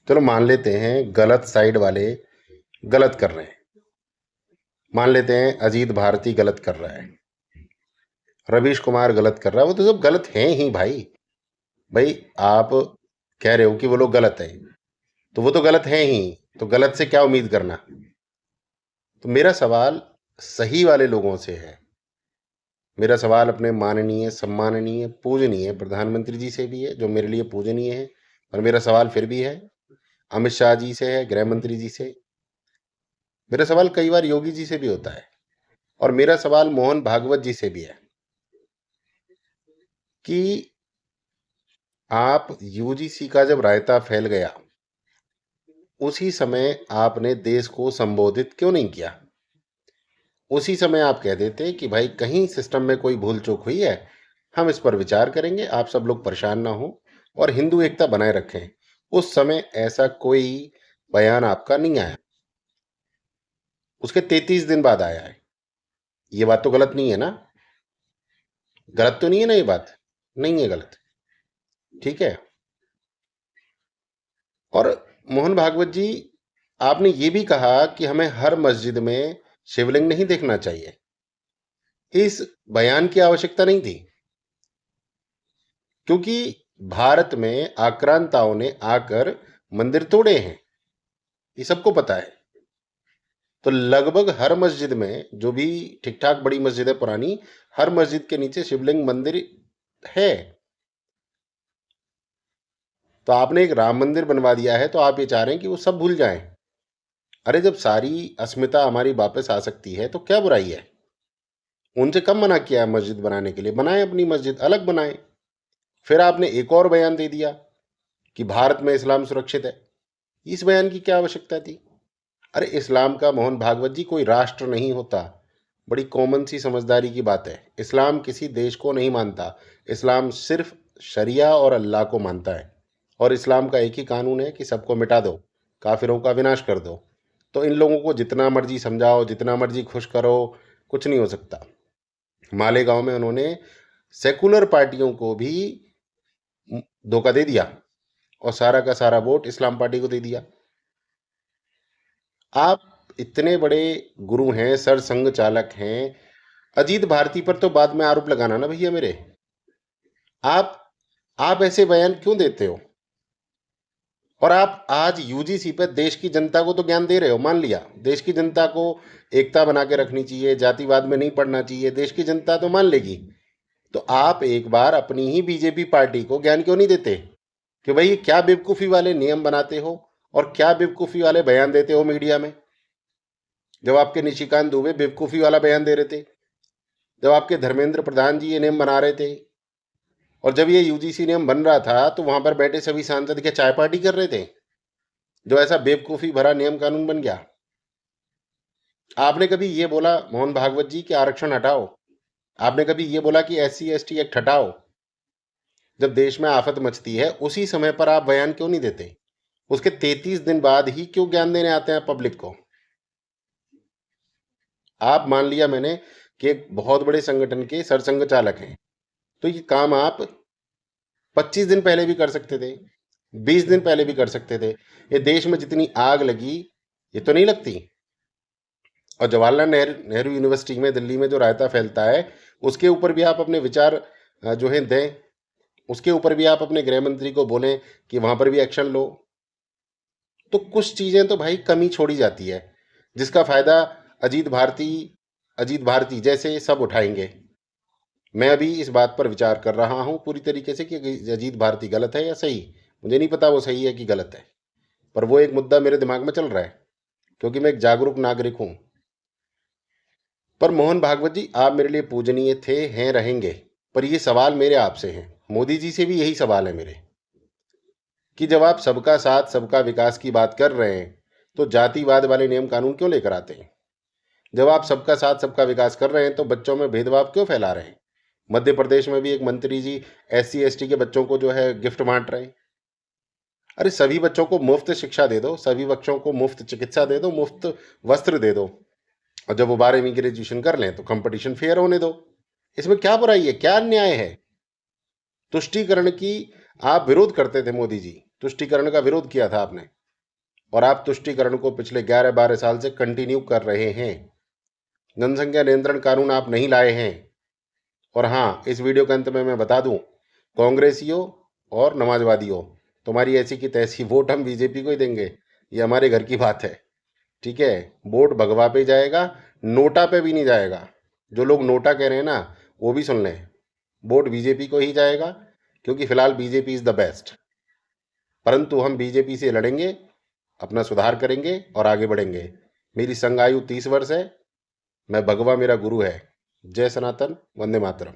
चलो मान लेते हैं गलत साइड वाले गलत कर रहे हैं, मान लेते हैं अजीत भारती गलत कर रहा है, रवीश कुमार गलत कर रहा है, वो तो सब गलत हैं ही भाई। भाई आप कह रहे हो कि वो लोग गलत हैं, तो वो तो गलत हैं ही, तो गलत से क्या उम्मीद करना। तो मेरा सवाल सही वाले लोगों से है, मेरा सवाल अपने माननीय सम्माननीय पूजनीय प्रधानमंत्री जी से भी है, जो मेरे लिए पूजनीय है, और मेरा सवाल फिर भी है अमित शाह जी से है, गृह मंत्री जी से। मेरा सवाल कई बार योगी जी से भी होता है, और मेरा सवाल मोहन भागवत जी से भी है कि आप यूजीसी का जब रायता फैल गया, उसी समय आपने देश को संबोधित क्यों नहीं किया। उसी समय आप कह देते कि भाई कहीं सिस्टम में कोई भूल चूक हुई है, हम इस पर विचार करेंगे, आप सब लोग परेशान ना हो और हिंदू एकता बनाए रखें। उस समय ऐसा कोई बयान आपका नहीं आया, उसके 33 दिन बाद आया है। ये बात तो गलत नहीं है ना, गलत तो नहीं है ना, ये बात नहीं है गलत, ठीक है। और मोहन भागवत जी, आपने ये भी कहा कि हमें हर मस्जिद में शिवलिंग नहीं देखना चाहिए। इस बयान की आवश्यकता नहीं थी, क्योंकि भारत में आक्रांताओं ने आकर मंदिर तोड़े हैं, ये सबको पता है। तो लगभग हर मस्जिद में, जो भी ठीक ठाक बड़ी मस्जिद है पुरानी, हर मस्जिद के नीचे शिवलिंग मंदिर है। तो आपने एक राम मंदिर बनवा दिया है, तो आप ये चाह रहे हैं कि वो सब भूल जाएं। अरे जब सारी अस्मिता हमारी वापस आ सकती है तो क्या बुराई है। उनसे कब मना किया है मस्जिद बनाने के लिए, बनाएं अपनी मस्जिद, अलग बनाएं। फिर आपने एक और बयान दे दिया कि भारत में इस्लाम सुरक्षित है। इस बयान की क्या आवश्यकता थी। अरे इस्लाम का मोहन भागवत जी कोई राष्ट्र नहीं होता, बड़ी कॉमन सी समझदारी की बात है। इस्लाम किसी देश को नहीं मानता, इस्लाम सिर्फ शरिया और अल्लाह को मानता है। और इस्लाम का एक ही कानून है कि सबको मिटा दो, काफिरों का विनाश कर दो। तो इन लोगों को जितना मर्जी समझाओ, जितना मर्जी खुश करो, कुछ नहीं हो सकता। मालेगांव में उन्होंने सेकुलर पार्टियों को भी धोखा दे दिया और सारा का सारा वोट इस्लाम पार्टी को दे दिया। आप इतने बड़े गुरु हैं, सर संघ चालक हैं, अजीत भारती पर तो बाद में आरोप लगाना ना भैया मेरे। आप आप ऐसे बयान क्यों देते हो। और आप आज यूजीसी पे देश की जनता को तो ज्ञान दे रहे हो, मान लिया देश की जनता को एकता बना के रखनी चाहिए, जातिवाद में नहीं पड़ना चाहिए, देश की जनता तो मान लेगी। तो आप एक बार अपनी ही बीजेपी पार्टी को ज्ञान क्यों नहीं देते कि भाई क्या बेवकूफ़ी वाले नियम बनाते हो और क्या बेवकूफ़ी वाले बयान देते हो मीडिया में। जब आपके निशिकांत दुबे बेवकूफ़ी वाला बयान दे रहे थे, जब आपके धर्मेंद्र प्रधान जी ये नियम बना रहे थे, और जब ये यूजीसी नियम बन रहा था तो वहां पर बैठे सभी सांसद क्या चाय पार्टी कर रहे थे, जो ऐसा बेवकूफ़ी भरा नियम कानून बन गया। आपने कभी ये बोला मोहन भागवत जी कि आरक्षण हटाओ, आपने कभी ये बोला कि SC ST एक्ट हटाओ। जब देश में आफत मचती है उसी समय पर आप बयान क्यों नहीं देते, उसके 33 दिन बाद ही क्यों ज्ञान देने आते हैं पब्लिक को। आप मान लिया मैंने कि एक बहुत बड़े संगठन के सरसंघ चालक हैं, तो ये काम आप 25 दिन पहले भी कर सकते थे, 20 दिन पहले भी कर सकते थे। ये देश में जितनी आग लगी, ये तो नहीं लगती। और जवाहरलाल नेहरू यूनिवर्सिटी में दिल्ली में जो रायता फैलता है, उसके ऊपर भी आप अपने विचार जो है दें, उसके ऊपर भी आप अपने गृह मंत्री को बोलें कि वहां पर भी एक्शन लो। तो कुछ चीजें तो भाई कमी छोड़ी जाती है, जिसका फायदा अजीत भारती अजीत भारती जैसे सब उठाएंगे। मैं अभी इस बात पर विचार कर रहा हूं पूरी तरीके से कि अजीत भारती गलत है या सही। मुझे नहीं पता वो सही है कि गलत है, पर वो एक मुद्दा मेरे दिमाग में चल रहा है, क्योंकि मैं एक जागरूक नागरिक हूं। पर मोहन भागवत जी, आप मेरे लिए पूजनीय थे, हैं, रहेंगे। पर ये सवाल मेरे आपसे हैं, मोदी जी से भी यही सवाल है मेरे, कि जब आप सबका साथ सबका विकास की बात कर रहे हैं तो जातिवाद वाले नियम कानून क्यों लेकर आते हैं। जब आप सबका साथ सबका विकास कर रहे हैं तो बच्चों में भेदभाव क्यों फैला रहे हैं। मध्य प्रदेश में भी एक मंत्री जी SC ST के बच्चों को जो है गिफ्ट बांट रहे हैं। अरे सभी बच्चों को मुफ्त शिक्षा दे दो, सभी बच्चों को मुफ्त चिकित्सा दे दो, मुफ्त वस्त्र दे दो, और जब वो 12वीं ग्रेजुएशन कर लें तो कंपटीशन फेयर होने दो। इसमें क्या बुराई है, क्या अन्याय है। तुष्टीकरण की आप विरोध करते थे मोदी जी, तुष्टीकरण का विरोध किया था आपने, और आप तुष्टीकरण को पिछले 11-12 साल से कंटिन्यू कर रहे हैं। जनसंख्या नियंत्रण कानून आप नहीं लाए हैं। और हाँ, इस वीडियो के अंत में मैं बता दूं, कांग्रेसियों और नमाजवादियों, तुम्हारी ऐसी की तैसी वोट हम बीजेपी को ही देंगे, ये हमारे घर की बात है। ठीक है, वोट भगवा पे जाएगा, नोटा पे भी नहीं जाएगा। जो लोग नोटा कह रहे हैं ना, वो भी सुन लें, वोट बीजेपी को ही जाएगा, क्योंकि फिलहाल बीजेपी इज द बेस्ट। परंतु हम बीजेपी से लड़ेंगे, अपना सुधार करेंगे और आगे बढ़ेंगे। मेरी संघ आयु 30 वर्ष है। मैं भगवा मेरा गुरु है। जय सनातन, वंदे मातरम।